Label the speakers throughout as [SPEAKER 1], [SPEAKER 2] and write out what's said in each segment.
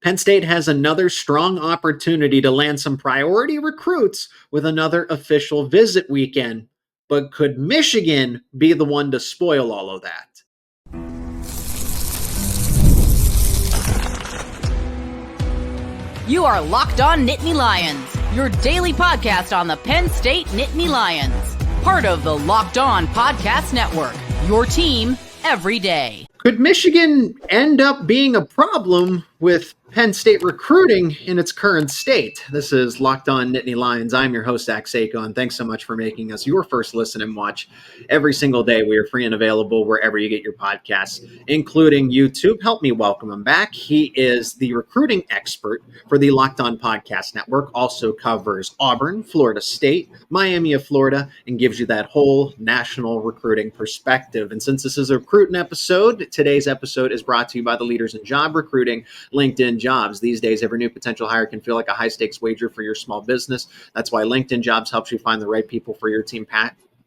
[SPEAKER 1] Penn State has another strong opportunity to land some priority recruits with another official visit weekend. But could Michigan be the one to spoil all of that?
[SPEAKER 2] You are Locked On Nittany Lions, your daily podcast on the Penn State Nittany Lions. Part of the Locked On Podcast Network, your team every day.
[SPEAKER 1] Could Michigan end up being a problem with Penn State recruiting in its current state? This is Locked On Nittany Lions. I'm your host, Seyko, and thanks so much for making us your first listen and watch every single day. We are free and available wherever you get your podcasts, including YouTube. Help me welcome him back. He is the recruiting expert for the Locked On Podcast Network, also covers Auburn, Florida State, Miami of Florida, and gives you that whole national recruiting perspective. And since this is a recruiting episode, today's episode is brought to you by the leaders in job recruiting, LinkedIn Jobs. These days, every new potential hire can feel like a high-stakes wager for your small business. That's why LinkedIn Jobs helps you find the right people for your team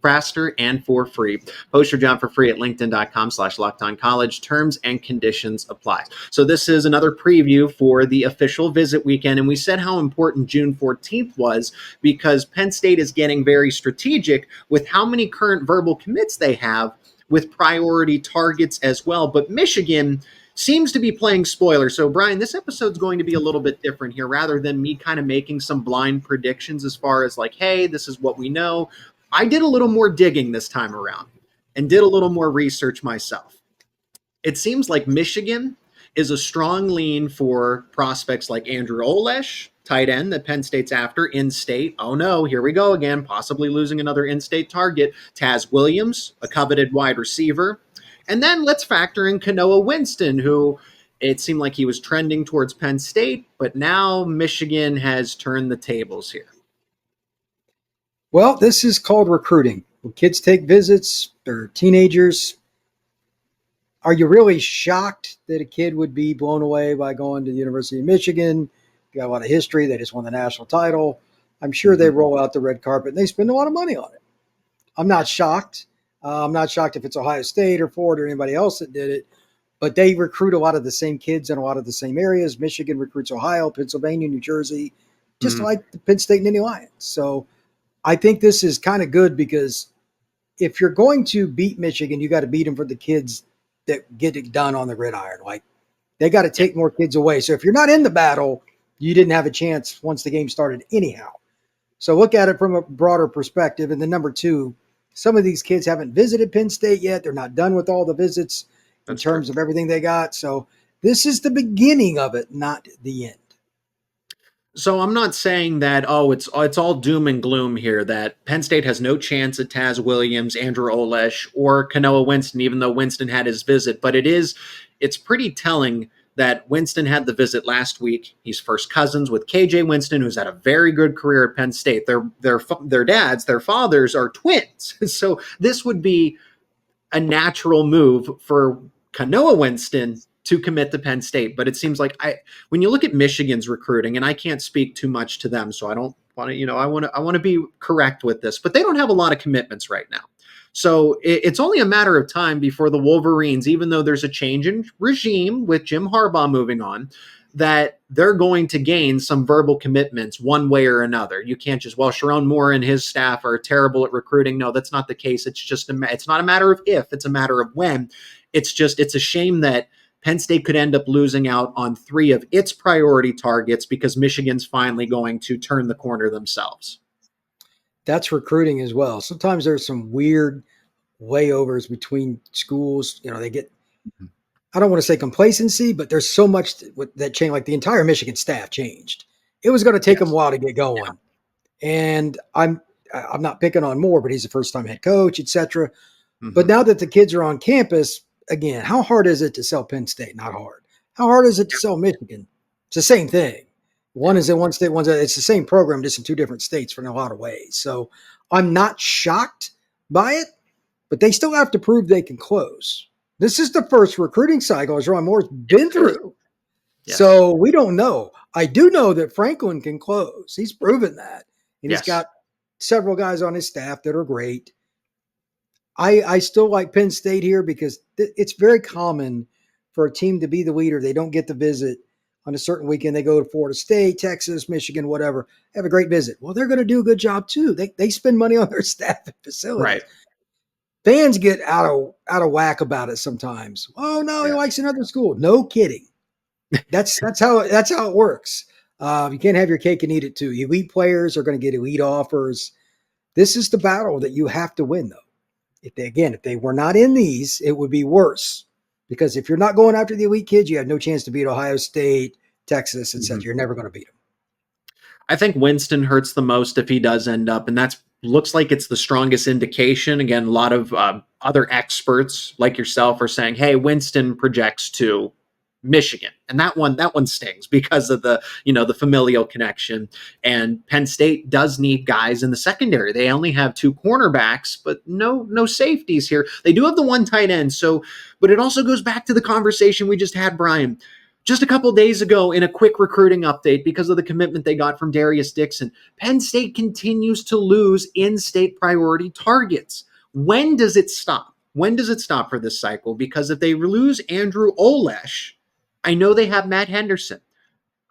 [SPEAKER 1] faster and for free. Post your job for free at linkedin.com/lockedoncollege. Terms and conditions apply. So this is another preview for the official visit weekend. And we said how important June 14th was because Penn State is getting very strategic with how many current verbal commits they have with priority targets as well. But Michigan seems to be playing spoiler. So, Brian, this episode's going to be a little bit different here. Rather than me kind of making some blind predictions as far as like, hey, this is what we know, I did a little more digging this time around and did a little more research myself. It seems like Michigan is a strong lean for prospects like Andrew Olesh, tight end that Penn State's after, in-state. Oh no, here we go again, possibly losing another in-state target. Taz Williams, a coveted wide receiver. And then let's factor in Kanoa Winston, who it seemed like he was trending towards Penn State, but now Michigan has turned the tables here.
[SPEAKER 3] Well, this is called recruiting. When kids take visits, they're teenagers. Are you really shocked that a kid would be blown away by going to the University of Michigan? Got a lot of history. They just won the national title. I'm sure they roll out the red carpet and they spend a lot of money on it. I'm not shocked. I'm not shocked if it's Ohio State or Florida or anybody else that did it, but they recruit a lot of the same kids in a lot of the same areas. Michigan recruits Ohio, Pennsylvania, New Jersey, just like the Penn State Nittany Lions. So I think this is kind of good because if you're going to beat Michigan, you got to beat them for the kids that get it done on the gridiron. Like they got to take more kids away. So if you're not in the battle, you didn't have a chance once the game started anyhow. So look at it from a broader perspective. And then number two, some of these kids haven't visited Penn State yet. They're not done with all the visits in terms of everything they got. So this is the beginning of it, not the end.
[SPEAKER 1] So I'm not saying that, it's all doom and gloom here, that Penn State has no chance at Taz Williams, Andrew Olesh, or Kanoa Winston, even though Winston had his visit. But it's pretty telling that Winston had the visit last week. He's first cousins with KJ Winston, who's had a very good career at Penn State. Their dads, their fathers are twins. So this would be a natural move for Kanoa Winston to commit to Penn State. But it seems like when you look at Michigan's recruiting, and I can't speak too much to them, so I don't want to, I want to be correct with this, but they don't have a lot of commitments right now. So it's only a matter of time before the Wolverines, even though there's a change in regime with Jim Harbaugh moving on, that they're going to gain some verbal commitments one way or another. You can't just, Sharon Moore and his staff are terrible at recruiting. No, that's not the case. It's not a matter of if, it's a matter of when. It's a shame that Penn State could end up losing out on 3 of its priority targets because Michigan's finally going to turn the corner themselves.
[SPEAKER 3] That's recruiting as well. Sometimes there's some weird layovers between schools. They get, I don't want to say complacency, but there's so much with that change. Like the entire Michigan staff changed. It was going to take them a while to get going. Yeah. And I'm not picking on Moore, but he's a first-time head coach, et cetera. Mm-hmm. But now that the kids are on campus, again, how hard is it to sell Penn State? Not hard. How hard is it to sell Michigan? It's the same thing. One is in one state, it's the same program, just in 2 different states in a lot of ways. So I'm not shocked by it, but they still have to prove they can close. This is the first recruiting cycle as Ron Moore's been through. Yes. So we don't know. I do know that Franklin can close. He's proven that. And he's got several guys on his staff that are great. I still like Penn State here because it's very common for a team to be the leader. They don't get the visit. On a certain weekend, they go to Florida State, Texas, Michigan, whatever. Have a great visit. Well, they're going to do a good job too. They spend money on their staff and facilities.
[SPEAKER 1] Right.
[SPEAKER 3] Fans get out of whack about it sometimes. Oh no, he likes another school. No kidding. That's how it works. You can't have your cake and eat it too. Elite players are going to get elite offers. This is the battle that you have to win, though. If they were not in these, it would be worse. Because if you're not going after the elite kids, you have no chance to beat Ohio State, Texas, etc. Mm-hmm. You're never going to beat them.
[SPEAKER 1] I think Winston hurts the most if he does end up, and that's looks like it's the strongest indication. Again, a lot of other experts like yourself are saying, "Hey, Winston projects to Michigan," and that one stings because of the familial connection. And Penn State does need guys in the secondary. They only have 2 cornerbacks, but no safeties here. They do have the 1 tight end. So, but it also goes back to the conversation we just had, Brian, just a couple days ago in a quick recruiting update because of the commitment they got from Daryus Dixon. Penn State continues to lose in-state priority targets. When does it stop? When does it stop for this cycle? Because if they lose Andrew Olesh, I know they have Matt Henderson.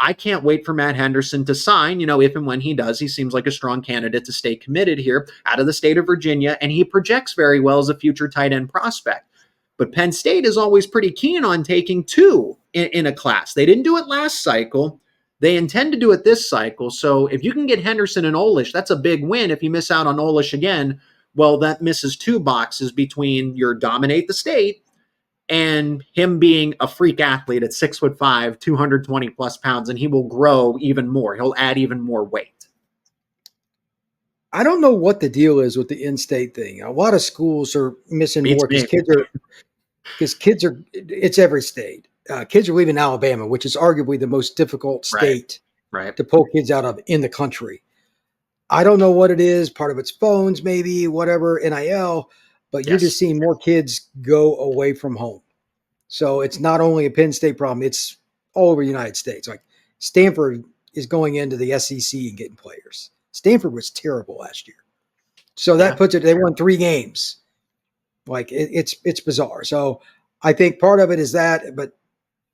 [SPEAKER 1] I can't wait for Matt Henderson to sign. If and when he does, he seems like a strong candidate to stay committed here out of the state of Virginia, and he projects very well as a future tight end prospect. But Penn State is always pretty keen on taking 2 in a class. They didn't do it last cycle. They intend to do it this cycle. So if you can get Henderson and Olish, that's a big win. If you miss out on Olish again, well, that misses 2 boxes between your dominate the state and him being a freak athlete at 6'5", 220 plus pounds, and he will grow even more. He'll add even more weight.
[SPEAKER 3] I don't know what the deal is with the in-state thing. A lot of schools are missing more because kids are. It's every state. Kids are leaving Alabama, which is arguably the most difficult state to pull kids out of in the country. I don't know what it is. Part of it's phones, maybe, whatever, NIL. But you're just seeing more kids go away from home. So it's not only a Penn State problem, it's all over the United States. Like Stanford is going into the SEC and getting players. Stanford was terrible last year. So that puts it, they won 3 games. Like it's bizarre. So I think part of it is that, but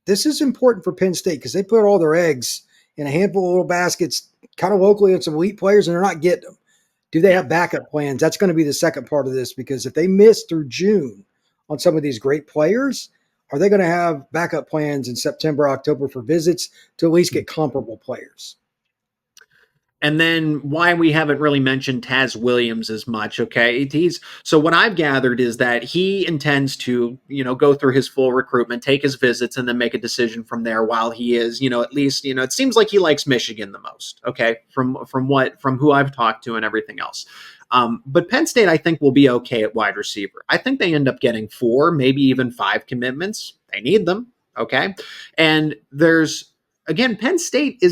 [SPEAKER 3] this is important for Penn State because they put all their eggs in a handful of little baskets kind of locally on some elite players and they're not getting them. Do they have backup plans? That's going to be the second part of this because if they miss through June on some of these great players, are they going to have backup plans in September, October for visits to at least get comparable players?
[SPEAKER 1] And then why we haven't really mentioned Taz Williams as much, okay? So what I've gathered is that he intends to, go through his full recruitment, take his visits, and then make a decision from there while he is, at least, it seems like he likes Michigan the most, okay? From who I've talked to and everything else. But Penn State, I think, will be okay at wide receiver. I think they end up getting 4, maybe even 5 commitments. They need them, okay? And again, Penn State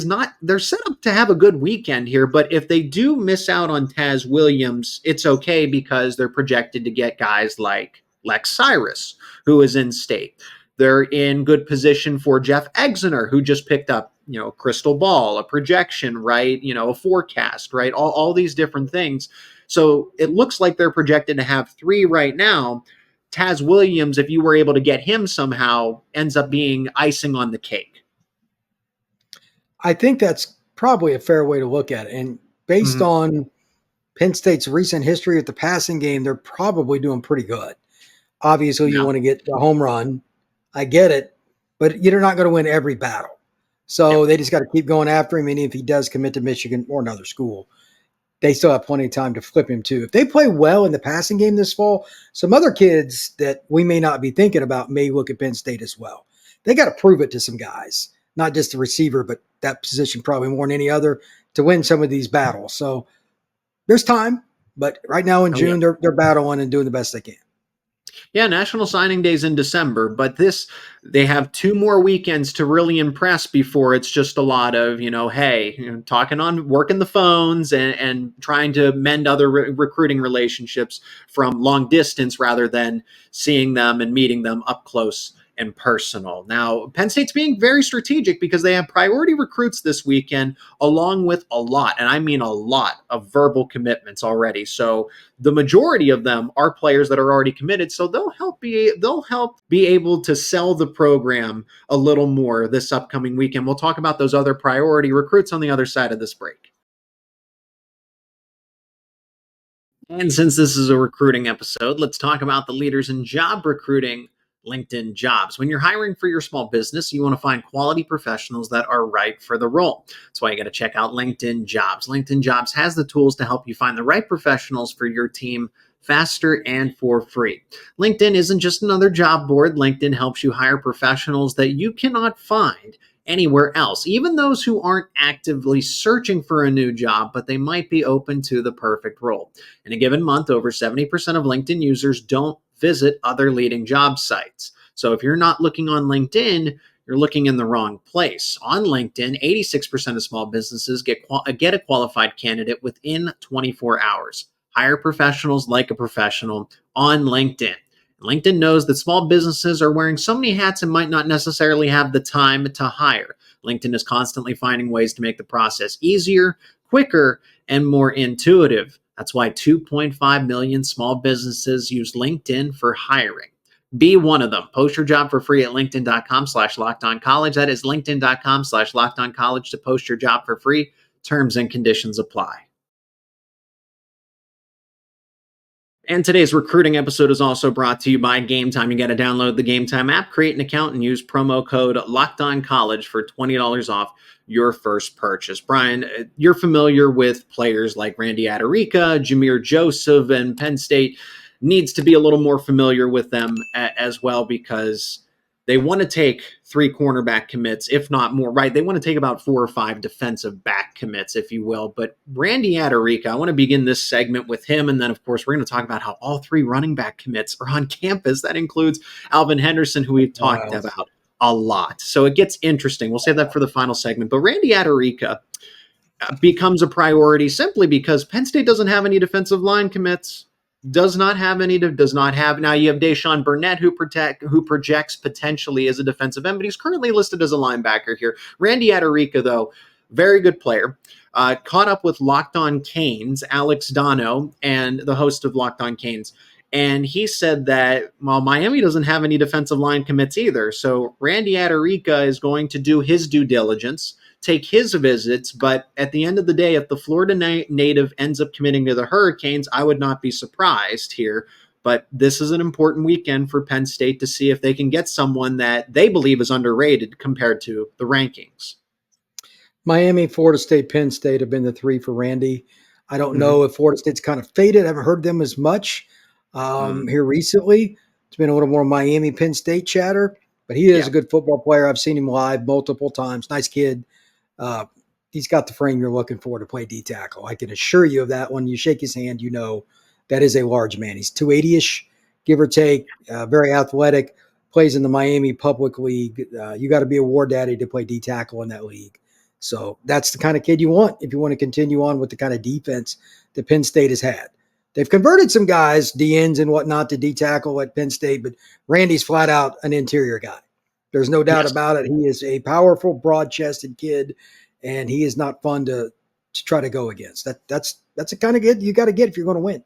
[SPEAKER 1] they're set up to have a good weekend here, but if they do miss out on Taz Williams, it's okay because they're projected to get guys like Lex Cyrus, who is in state. They're in good position for Jeff Exeter, who just picked up, a crystal ball, a projection, right? A forecast, right? All these different things. So it looks like they're projected to have 3 right now. Taz Williams, if you were able to get him somehow, ends up being icing on the cake.
[SPEAKER 3] I think that's probably a fair way to look at it. And based on Penn State's recent history of the passing game, they're probably doing pretty good. Obviously, you want to get the home run. I get it. But you're not going to win every battle. So they just got to keep going after him. And if he does commit to Michigan or another school, they still have plenty of time to flip him too. If they play well in the passing game this fall, some other kids that we may not be thinking about may look at Penn State as well. They got to prove it to some guys. Not just the receiver, but that position probably more than any other to win some of these battles. So there's time, but right now in June, they're battling and doing the best they can.
[SPEAKER 1] Yeah, National Signing Day is in December, but they have 2 more weekends to really impress before it's just a lot of, working the phones and trying to mend other recruiting relationships from long distance rather than seeing them and meeting them up close and personal. Now, Penn State's being very strategic because they have priority recruits this weekend, along with a lot, and I mean a lot, of verbal commitments already. So the majority of them are players that are already committed. So they'll help be able to sell the program a little more this upcoming weekend. We'll talk about those other priority recruits on the other side of this break. And since this is a recruiting episode, let's talk about the leaders in job recruiting, LinkedIn Jobs. When you're hiring for your small business, you want to find quality professionals that are right for the role. That's why you got to check out LinkedIn Jobs. LinkedIn Jobs has the tools to help you find the right professionals for your team faster and for free. LinkedIn isn't just another job board. LinkedIn helps you hire professionals that you cannot find anywhere else, even those who aren't actively searching for a new job, but they might be open to the perfect role. In a given month, over 70% of LinkedIn users don't visit other leading job sites. So if you're not looking on LinkedIn, you're looking in the wrong place. On LinkedIn, 86% of small businesses get a qualified candidate within 24 hours. Hire professionals like a professional on LinkedIn. LinkedIn knows that small businesses are wearing so many hats and might not necessarily have the time to hire. LinkedIn is constantly finding ways to make the process easier, quicker, and more intuitive. That's why 2.5 million small businesses use LinkedIn for hiring. Be one of them. Post your job for free at linkedin.com/lockedoncollege. That is linkedin.com/lockedoncollege to post your job for free. Terms and conditions apply. And today's recruiting episode is also brought to you by Gametime. You got to download the Gametime app, create an account, and use promo code LOCKEDONCollege for $20 off your first purchase. Brian, you're familiar with players like Randy Adirika, Jameer Joseph, and Penn State needs to be a little more familiar with them as well, because they want to take 3 cornerback commits, if not more, right? They want to take about 4 or 5 defensive back commits, if you will. But Randy Adirika, I want to begin this segment with him. And then, of course, we're going to talk about how all 3 running back commits are on campus. That includes Alvin Henderson, who we've talked about a lot. So it gets interesting. We'll save that for the final segment. But Randy Adirika becomes a priority simply because Penn State doesn't have any defensive line commits. Does not have. Now you have Deshaun Burnett, who projects potentially as a defensive end, but he's currently listed as a linebacker here. Randy Adirika, though, very good player. Caught up with Locked On Canes, Alex Dono, and the host of Locked On Canes. And he said that, well, Miami doesn't have any defensive line commits either. So Randy Adirika is going to do his due diligence, take his visits, but at the end of the day, if the Florida native ends up committing to the Hurricanes, I would not be surprised here. But this is an important weekend for Penn State to see if they can get someone that they believe is underrated compared to the rankings.
[SPEAKER 3] Miami, Florida State, Penn State have been the 3 for Randy. I don't know if Florida State's kind of faded. I haven't heard them as much here recently. It's been a little more Miami, Penn State chatter, but he is a good football player. I've seen him live multiple times. Nice kid. He's got the frame you're looking for to play D tackle. I can assure you of that. When you shake his hand, you know that is a large man. He's 280-ish, give or take, very athletic, plays in the Miami Public League. You got to be a war daddy to play D tackle in that league. So that's the kind of kid you want if you want to continue on with the kind of defense that Penn State has had. They've converted some guys, DNs and whatnot, to D tackle at Penn State, but Randy's flat out an interior guy. There's no doubt about it. He is a powerful, broad-chested kid, and he is not fun to try to go against. That's the kind of kid you got to get if you're going to win.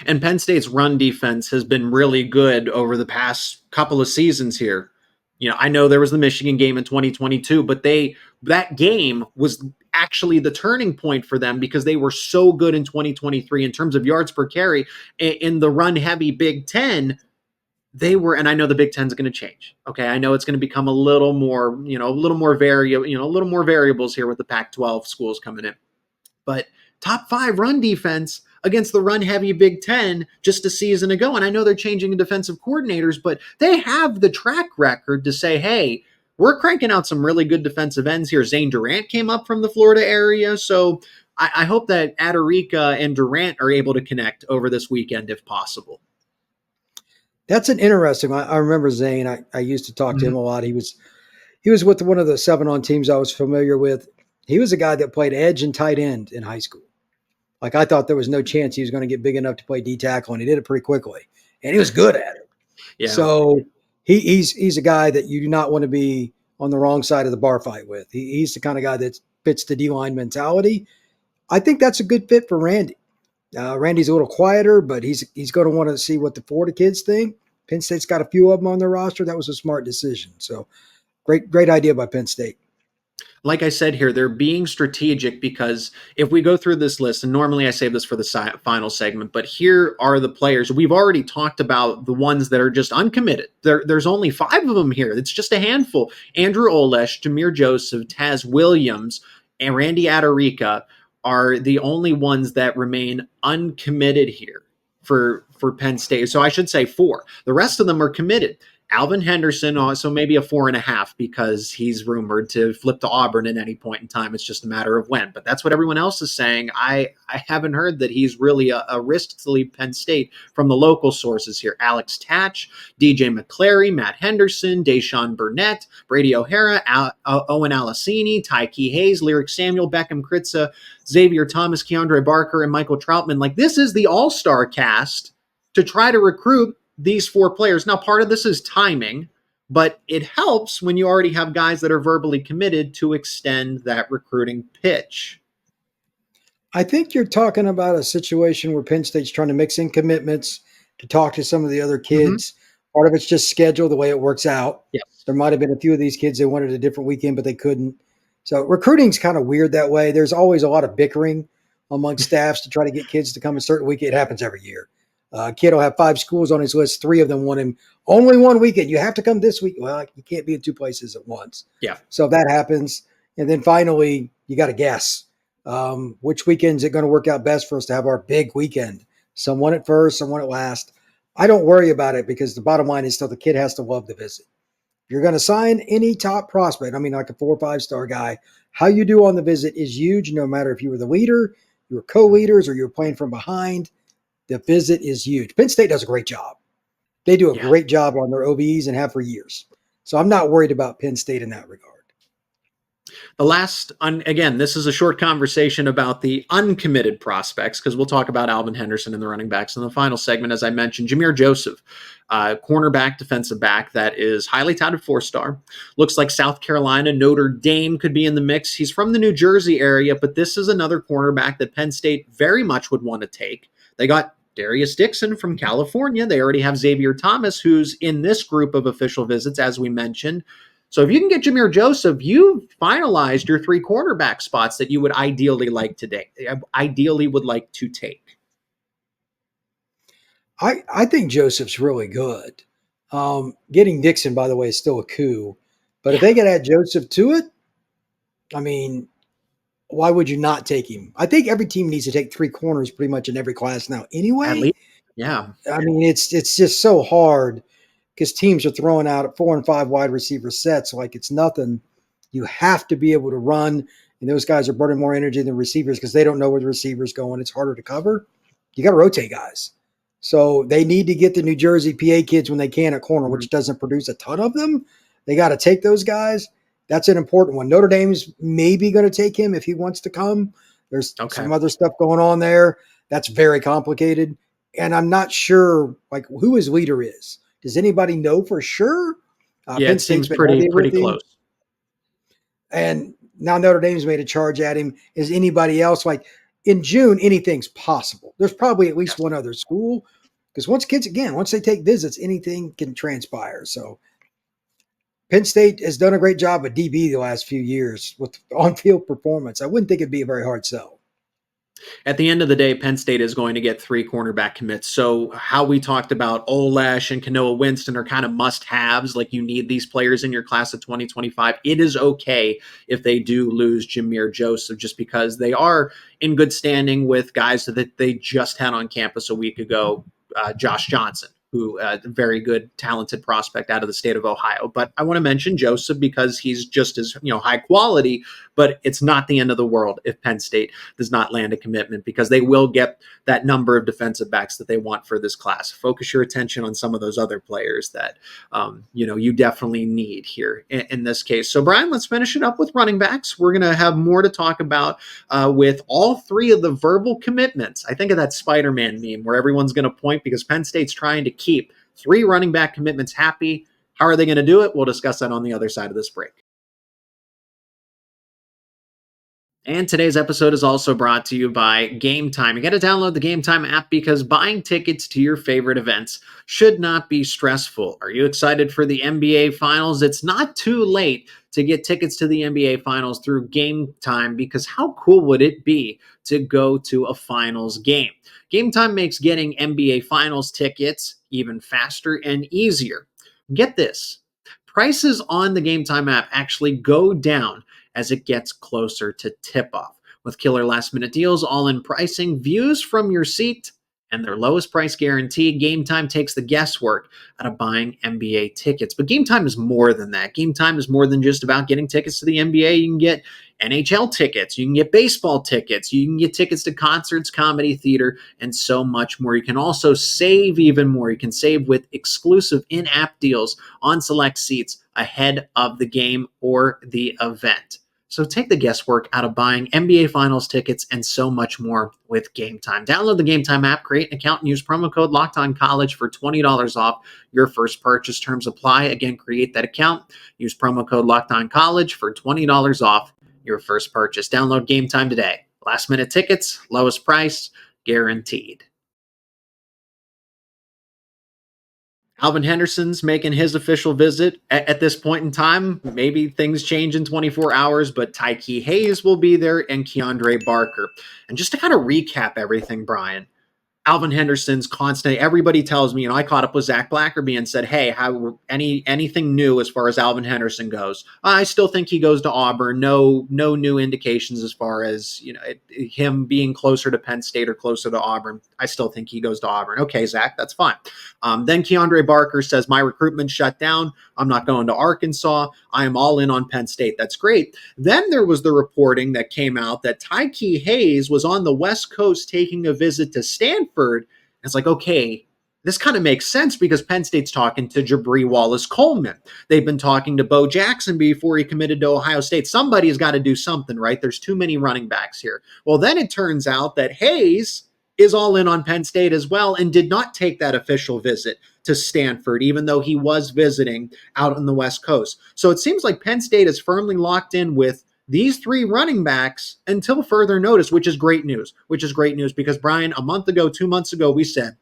[SPEAKER 1] And Penn State's run defense has been really good over the past couple of seasons here. You know, I know there was the Michigan game in 2022, but that game was actually the turning point for them because they were so good in 2023 in terms of yards per carry in the run-heavy Big Ten. They were, and I know the Big Ten is going to change. Okay, I know it's going to become a little more variables here with the Pac-12 schools coming in. But top 5 run defense against the run-heavy Big Ten just a season ago, and I know they're changing defensive coordinators, but they have the track record to say, hey, we're cranking out some really good defensive ends here. Zane Durant came up from the Florida area, so I hope that Adirika and Durant are able to connect over this weekend if possible.
[SPEAKER 3] That's an interesting one. I remember Zane. I used to talk to him a lot. He was with one of the 7-on teams I was familiar with. He was a guy that played edge and tight end in high school. Like, I thought there was no chance he was going to get big enough to play D tackle, and he did it pretty quickly. And he was good at it. Yeah. So he's a guy that you do not want to be on the wrong side of the bar fight with. He's the kind of guy that fits the D-line mentality. I think that's a good fit for Randy. Randy's a little quieter, but he's going to want to see what the Florida kids think. Penn State's got a few of them on their roster. That was a smart decision. So great idea by Penn State.
[SPEAKER 1] Like I said here, they're being strategic because if we go through this list, and normally I save this for the final segment, but here are the players. We've already talked about the ones that are just uncommitted. There's only 5 of them here. It's just a handful. Andrew Olesh, Jameer Joseph, Taz Williams, and Randy Adirika are the only ones that remain uncommitted here for Penn State. So I should say 4. The rest of them are committed. Alvin Henderson, also maybe a 4.5 because he's rumored to flip to Auburn at any point in time. It's just a matter of when. But that's what everyone else is saying. I haven't heard that he's really a risk to leave Penn State from the local sources here. Alex Tatch, DJ McClary, Matt Henderson, Deshaun Burnett, Brady O'Hara, Owen Alasini, Tyke Hayes, Lyric Samuel, Beckham Kritza, Xavier Thomas, Keandre Barker, and Michael Troutman. Like, this is the all-star cast to try to recruit these 4 players. Now, part of this is timing, but it helps when you already have guys that are verbally committed to extend that recruiting pitch.
[SPEAKER 3] I think you're talking about a situation where Penn State's trying to mix in commitments to talk to some of the other kids. Mm-hmm. Part of it's just schedule, the way it works out.
[SPEAKER 1] Yes.
[SPEAKER 3] There might have been a few of these kids that wanted a different weekend, but they couldn't. So recruiting's kind of weird that way. There's always a lot of bickering among staffs to try to get kids to come a certain weekend. It happens every year. Kid will have 5 schools on his list. 3 of them want him only one weekend. You have to come this week. Well, you can't be in 2 places at once.
[SPEAKER 1] Yeah.
[SPEAKER 3] So if that happens, and then finally you got to guess which weekend is it going to work out best for us to have our big weekend. Some want it first, some want it last. I don't worry about it because the bottom line is still the kid has to love the visit. If you're going to sign any top prospect, I mean like a 4 or 5-star guy, how you do on the visit is huge. No matter if you were the leader, you were co-leaders, or you were playing from behind. The visit is huge. Penn State does a great job. They do a great job on their OBs and have for years. So I'm not worried about Penn State in that regard.
[SPEAKER 1] The last, again, this is a short conversation about the uncommitted prospects because we'll talk about Alvin Henderson and the running backs in the final segment. As I mentioned, Jameer Joseph, cornerback, defensive back that is highly touted 4-star. Looks like South Carolina, Notre Dame could be in the mix. He's from the New Jersey area, but this is another cornerback that Penn State very much would want to take. They got Daryus Dixon from California. They already have Xavier Thomas, who's in this group of official visits, as we mentioned. So if you can get Jameer Joseph, you've finalized your 3 quarterback spots that you would ideally like to take.
[SPEAKER 3] I think Joseph's really good. Getting Dixon, by the way, is still a coup. But if they could add Joseph to it, I mean, why would you not take him? I think every team needs to take 3 corners pretty much in every class now anyway.
[SPEAKER 1] At least, yeah.
[SPEAKER 3] I mean, it's just so hard because teams are throwing out 4 and 5 wide receiver sets like it's nothing. You have to be able to run, and those guys are burning more energy than receivers because they don't know where the receiver's going. It's harder to cover. You got to rotate guys. So they need to get the New Jersey PA kids when they can at corner, which doesn't produce a ton of them. They got to take those guys. That's an important one. Notre Dame's maybe going to take him if he wants to come. There's some other stuff going on there. That's very complicated. And I'm not sure like who his leader is. Does anybody know for sure?
[SPEAKER 1] It seems pretty close.
[SPEAKER 3] And now Notre Dame's made a charge at him. Is anybody else like in June, anything's possible. There's probably at least one other school because once they take visits, anything can transpire. So Penn State has done a great job with DB the last few years with on-field performance. I wouldn't think it'd be a very hard sell.
[SPEAKER 1] At the end of the day, Penn State is going to get 3 cornerback commits. So how we talked about Olesh and Kanoa Winston are kind of must-haves, like you need these players in your class of 2025. It is okay if they do lose Jameer Joseph just because they are in good standing with guys that they just had on campus a week ago, Josh Johnson, who very good, talented prospect out of the state of Ohio. But I want to mention Joseph because he's just as high quality, but it's not the end of the world if Penn State does not land a commitment because they will get that number of defensive backs that they want for this class. Focus your attention on some of those other players that you definitely need here in this case. So Brian, let's finish it up with running backs. We're going to have more to talk about with all 3 of the verbal commitments. I think of that Spider-Man meme where everyone's going to point because Penn State's trying to keep 3 running back commitments happy How are they going to do it? We'll discuss that on the other side of this break. And today's episode is also brought to you by Gametime. You got to download the Gametime app because buying tickets to your favorite events should not be stressful. Are you excited for the NBA Finals? It's not too late to get tickets to the NBA Finals through Gametime, because how cool would it be to go to a Finals game? Gametime makes getting NBA Finals tickets even faster and easier. Get this. Prices on the Gametime app actually go down as it gets closer to tip-off. With killer last-minute deals, all-in pricing, views from your seat, and their lowest price guarantee, Gametime takes the guesswork out of buying NBA tickets. But Gametime is more than that. Gametime is more than just about getting tickets to the NBA. You can get NHL tickets, you can get baseball tickets, you can get tickets to concerts, comedy, theater, and so much more. You can also save even more. You can save with exclusive in-app deals on select seats ahead of the game or the event. So take the guesswork out of buying NBA Finals tickets and so much more with Gametime. Download the Gametime app, create an account, and use promo code LOCKEDONCollege for $20 off your first purchase. Terms apply. Again, create that account. Use promo code LOCKEDONCollege for $20 off your first purchase. Download Gametime today. Last minute tickets, lowest price, guaranteed. Alvin Henderson's making his official visit at this point in time. Maybe things change in 24 hours, but Tyke Hayes will be there and Keandre Barker. And just to kind of recap everything, Brian, Alvin Henderson's constant. Everybody tells me, I caught up with Zach Blackerby and said, "Hey, anything new as far as Alvin Henderson goes?" I still think he goes to Auburn. No new indications as far as him being closer to Penn State or closer to Auburn. I still think he goes to Auburn. Okay, Zach, that's fine. Then Keandre Barker says, "My recruitment shut down. I'm not going to Arkansas. I am all in on Penn State." That's great. Then there was the reporting that came out that Tyke Hayes was on the West Coast taking a visit to Stanford. It's like, okay, this kind of makes sense because Penn State's talking to Jabri Wallace-Coleman. They've been talking to Bo Jackson before he committed to Ohio State. Somebody's got to do something, right? There's too many running backs here. Well, then it turns out that Hayes is all in on Penn State as well and did not take that official visit to Stanford, even though he was visiting out on the West Coast. So it seems like Penn State is firmly locked in with these three running backs until further notice, which is great news. Because, Brian, a month ago, 2 months ago, we said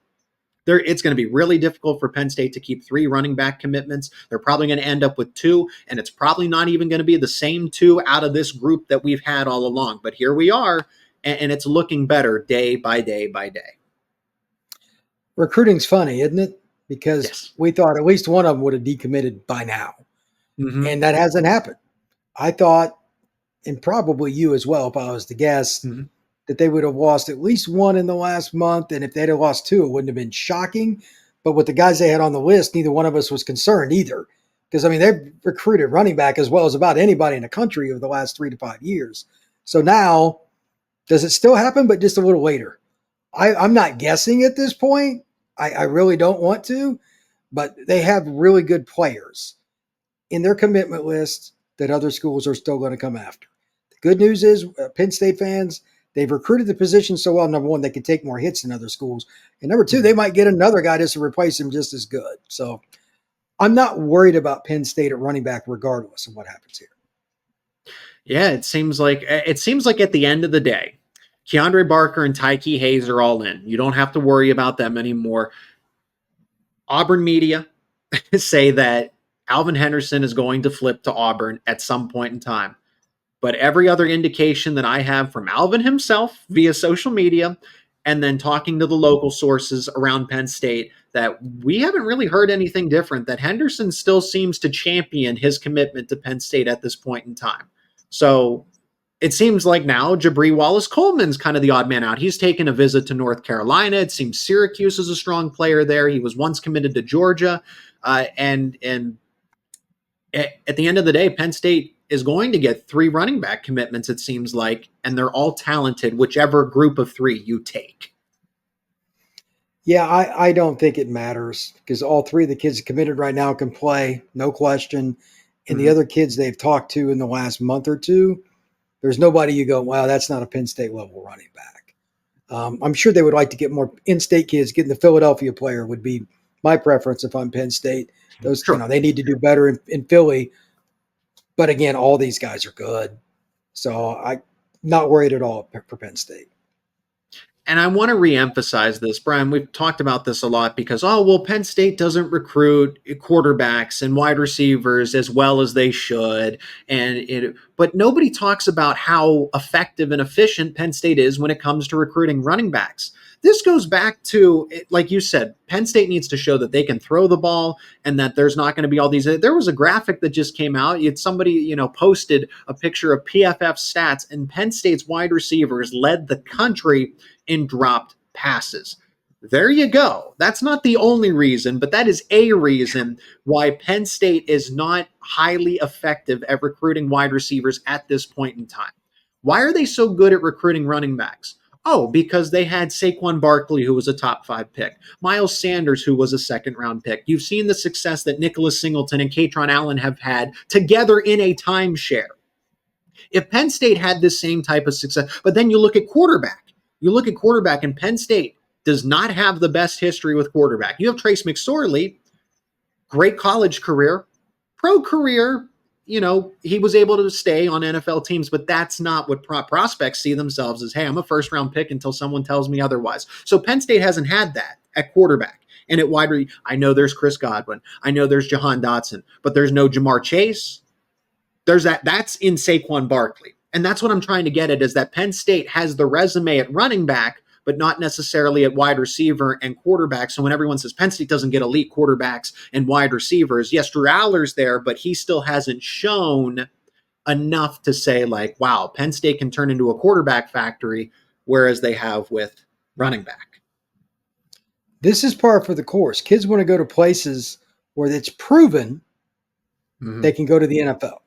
[SPEAKER 1] it's going to be really difficult for Penn State to keep three running back commitments. They're probably going to end up with two, and it's probably not even going to be the same two out of this group that we've had all along. But here we are, and it's looking better day by day by day.
[SPEAKER 3] Recruiting's funny, isn't it? Because
[SPEAKER 1] Yes.
[SPEAKER 3] we thought at least one of them would have decommitted by now.
[SPEAKER 1] Mm-hmm.
[SPEAKER 3] And that hasn't happened. I thought, and probably you as well, if I was to guess,
[SPEAKER 1] Mm-hmm.
[SPEAKER 3] that they would have lost at least one in the last month. And if they'd have lost two, it wouldn't have been shocking. But with the guys they had on the list, neither one of us was concerned either. Because, they've recruited running back as well as about anybody in the country over the last 3 to 5 years. So now, does it still happen, but just a little later? I'm not guessing at this point. I really don't want to. But they have really good players in their commitment list that other schools are still going to come after. The good news is, Penn State fans, they've recruited the position so well. Number one, they can take more hits than other schools. And number two, they might get another guy just to replace him just as good. So I'm not worried about Penn State at running back regardless of what happens here.
[SPEAKER 1] Yeah, it seems like at the end of the day, Keandre Barker and Tyke Hayes are all in. You don't have to worry about them anymore. Auburn media say that Alvin Henderson is going to flip to Auburn at some point in time. But every other indication that I have from Alvin himself via social media and then talking to the local sources around Penn State, that we haven't really heard anything different, that Henderson still seems to champion his commitment to Penn State at this point in time. So it seems like now Jabri Wallace-Coleman's kind of the odd man out. He's taken a visit to North Carolina. It seems Syracuse is a strong player there. He was once committed to Georgia. And at the end of the day, Penn State is going to get three running back commitments, it seems like, and they're all talented, whichever group of three you take.
[SPEAKER 3] Yeah, I don't think it matters because all three of the kids committed right now can play, no question. And the other kids they've talked to in the last month or two, there's nobody you go, wow, that's not a Penn State level running back. I'm sure they would like to get more in-state kids. Getting the Philadelphia player would be my preference if I'm Penn State. Those,
[SPEAKER 1] Sure.
[SPEAKER 3] they need to do better in Philly. But again, all these guys are good. So I'm not worried at all for Penn State.
[SPEAKER 1] And I want to reemphasize this, Brian. We've talked about this a lot because, Penn State doesn't recruit quarterbacks and wide receivers as well as they should. But nobody talks about how effective and efficient Penn State is when it comes to recruiting running backs. This goes back to, like you said, Penn State needs to show that they can throw the ball and that there's not going to be all these. There was a graphic that just came out. Somebody, posted a picture of PFF stats, and Penn State's wide receivers led the country in dropped passes. There you go. That's not the only reason, but that is a reason why Penn State is not highly effective at recruiting wide receivers at this point in time. Why are they so good at recruiting running backs? Because they had Saquon Barkley, who was a top 5 pick, Miles Sanders, who was a second-round pick. You've seen the success that Nicholas Singleton and Katron Allen have had together in a timeshare. If Penn State had this same type of success, but then you look at quarterback. And Penn State does not have the best history with quarterback. You have Trace McSorley, great college career, pro career. He was able to stay on NFL teams, but that's not what prospects see themselves as. Hey, I'm a first-round pick until someone tells me otherwise. So Penn State hasn't had that at quarterback. And at wide receiver, I know there's Chris Godwin. I know there's Jahan Dotson, but there's no Jamar Chase. There's that's in Saquon Barkley. And that's what I'm trying to get at, is that Penn State has the resume at running back, but not necessarily at wide receiver and quarterback. So when everyone says Penn State doesn't get elite quarterbacks and wide receivers, yes, Drew Aller's there, but he still hasn't shown enough to say, like, wow, Penn State can turn into a quarterback factory, whereas they have with running back.
[SPEAKER 3] This is par for the course. Kids want to go to places where it's proven they can go to the NFL.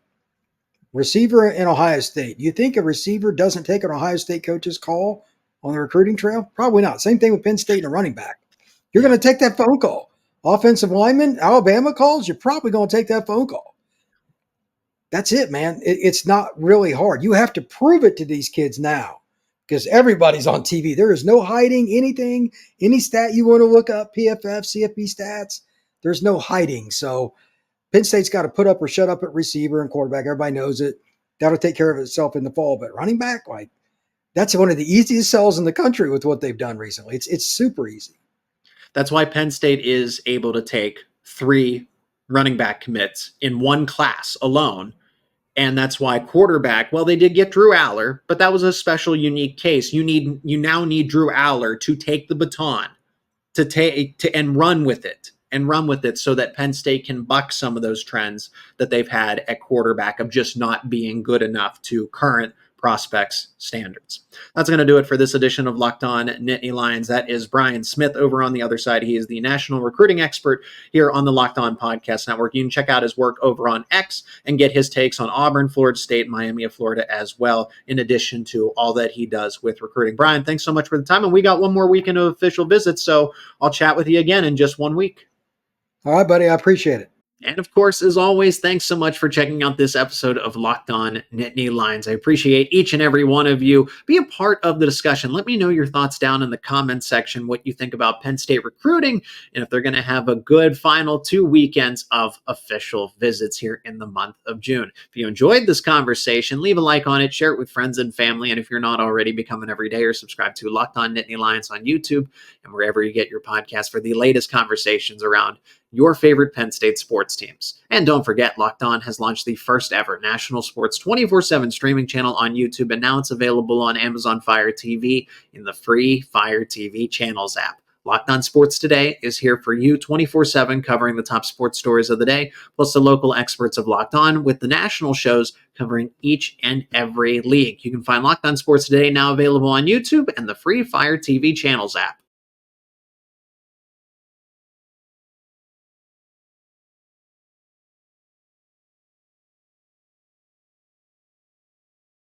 [SPEAKER 3] Receiver in Ohio State. You think a receiver doesn't take an Ohio State coach's call on the recruiting trail? Probably not. Same thing with Penn State and a running back. You're going to take that phone call. Offensive lineman, Alabama calls, you're probably going to take that phone call. That's it, man. It's not really hard. You have to prove it to these kids now because everybody's on TV. There is no hiding anything, any stat you want to look up, PFF, CFB stats. There's no hiding. So Penn State's got to put up or shut up at receiver and quarterback. Everybody knows it. That'll take care of itself in the fall. But running back, that's one of the easiest sells in the country with what they've done recently. It's super easy.
[SPEAKER 1] That's why Penn State is able to take 3 running back commits in one class alone. And that's why quarterback, they did get Drew Aller, but that was a special, unique case. You now need Drew Aller to take the baton and run with it so that Penn State can buck some of those trends that they've had at quarterback of just not being good enough to current prospects standards. That's going to do it for this edition of Locked On Nittany Lions. That is Brian Smith over on the other side. He is the national recruiting expert here on the Locked On Podcast Network. You can check out his work over on X and get his takes on Auburn, Florida State, Miami of Florida as well, in addition to all that he does with recruiting. Brian, thanks so much for the time. And we got one more weekend of official visits, so I'll chat with you again in just 1 week.
[SPEAKER 3] All right, buddy. I appreciate it.
[SPEAKER 1] And of course, as always, thanks so much for checking out this episode of Locked On Nittany Lions. I appreciate each and every one of you. Be a part of the discussion. Let me know your thoughts down in the comments section, what you think about Penn State recruiting, and if they're going to have a good final 2 weekends of official visits here in the month of June. If you enjoyed this conversation, leave a like on it, share it with friends and family, and if you're not already, become an everydayer. Subscribe to Locked On Nittany Lions on YouTube and wherever you get your podcast for the latest conversations around your favorite Penn State sports teams. And don't forget, Locked On has launched the first ever national sports 24/7 streaming channel on YouTube, and now it's available on Amazon Fire TV in the free Fire TV Channels app. Locked On Sports Today is here for you 24/7, covering the top sports stories of the day, plus the local experts of Locked On with the national shows covering each and every league. You can find Locked On Sports Today now available on YouTube and the free Fire TV Channels app.